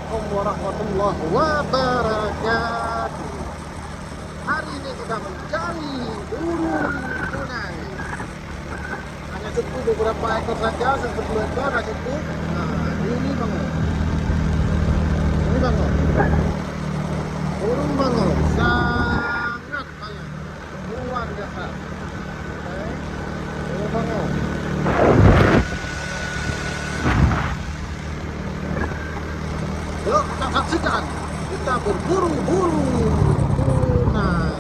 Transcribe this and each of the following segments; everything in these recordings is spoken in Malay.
Assalamualaikum warahmatullahi wabarakatuh. Hari ini kita mencari burung tunai. Hanya cukup beberapa ekor saja, 10 ekor hanya cukup. Nah, ini bangau. Ini bangau. Burung bangau sangat banyak, luar biasa. Oke, burung bangau. Yuk kita saksikan, kita berburu tunai. Nah,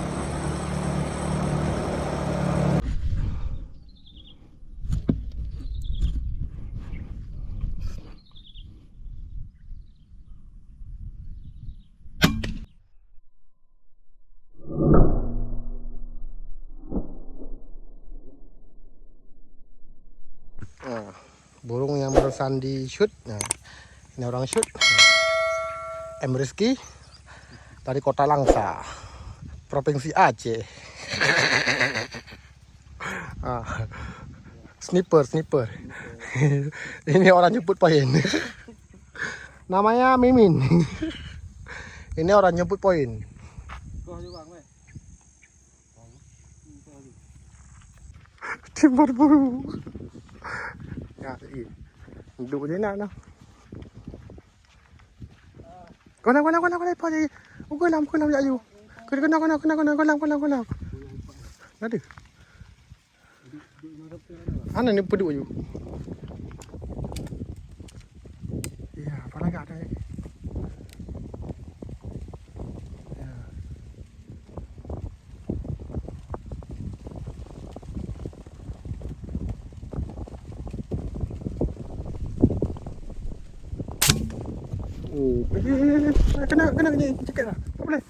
burung yang barusan di shoot. Nah, ini orang shoot. M Rizky dari Kota Langsa, Provinsi Aceh. Sniper. Ini orang jemput poin. Namanya Mimin. Ini orang jemput poin. Timur buru. Ya, duduk je nak. Kena lepas je. Ugulam je ayu. Kena. Ada. Ana ni peduk ayu. Ya, apa lagi ada. Ya. Oh, kena cekak dah. Tak boleh.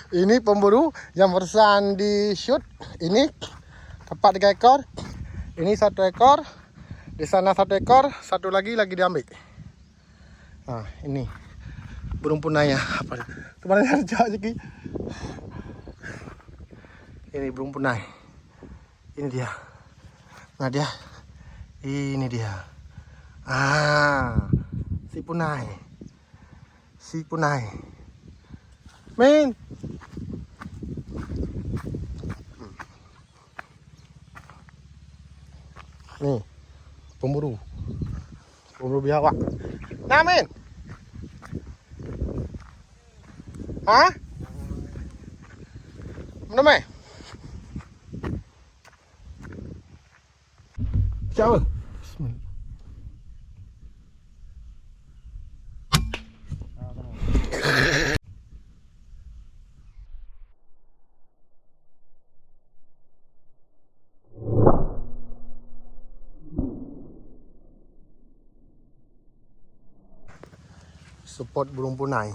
Ini pemburu yang barusan di shoot. Ini tepat 3 ekor. Ini 1 ekor. Di sana 1 ekor, satu lagi diambil. Nah, ini burung punai ya. Apa? Kemarin ada lagi. Ini burung punai. Ini dia. Nah dia. Ini dia. Si punai. Min. Nih, pemburu biawak. Nah, Min. Hah? Mana mai? Siapa? Bismillah. Support burung punai.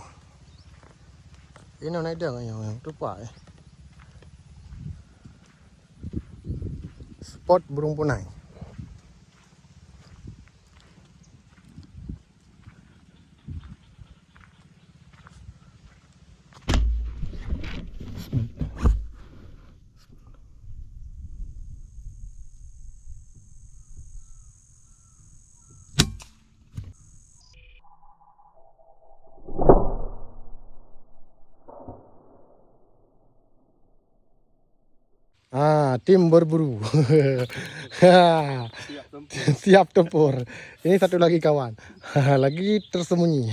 Ini naik dia yang tupak. Support burung punai. Tim berburu. Siap tempur. Ini satu lagi kawan. Lagi tersembunyi.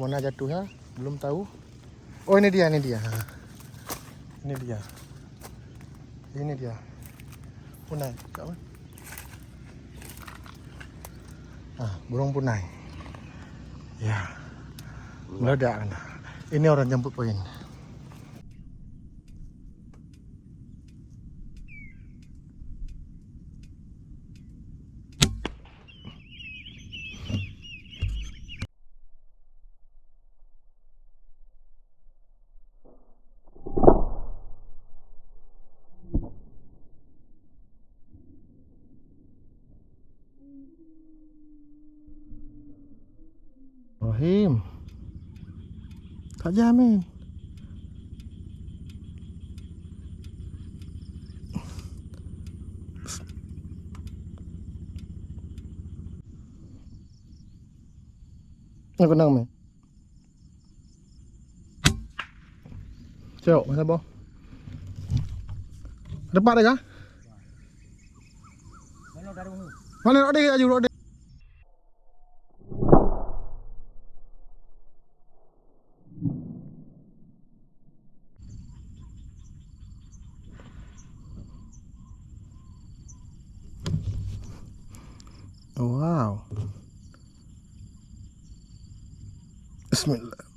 mana jatuhnya belum tahu. Oh ini dia, ini dia. Ini dia. Ini dia. Punai. Kat mana? Burung punai. Ya. Meledak kan. Ini orang jemput poin. Rahim. Tak jamin. Aku nang me. Cok, masa boh? Depan deh kah? Mana ada aju ada. Wow. Bismillah.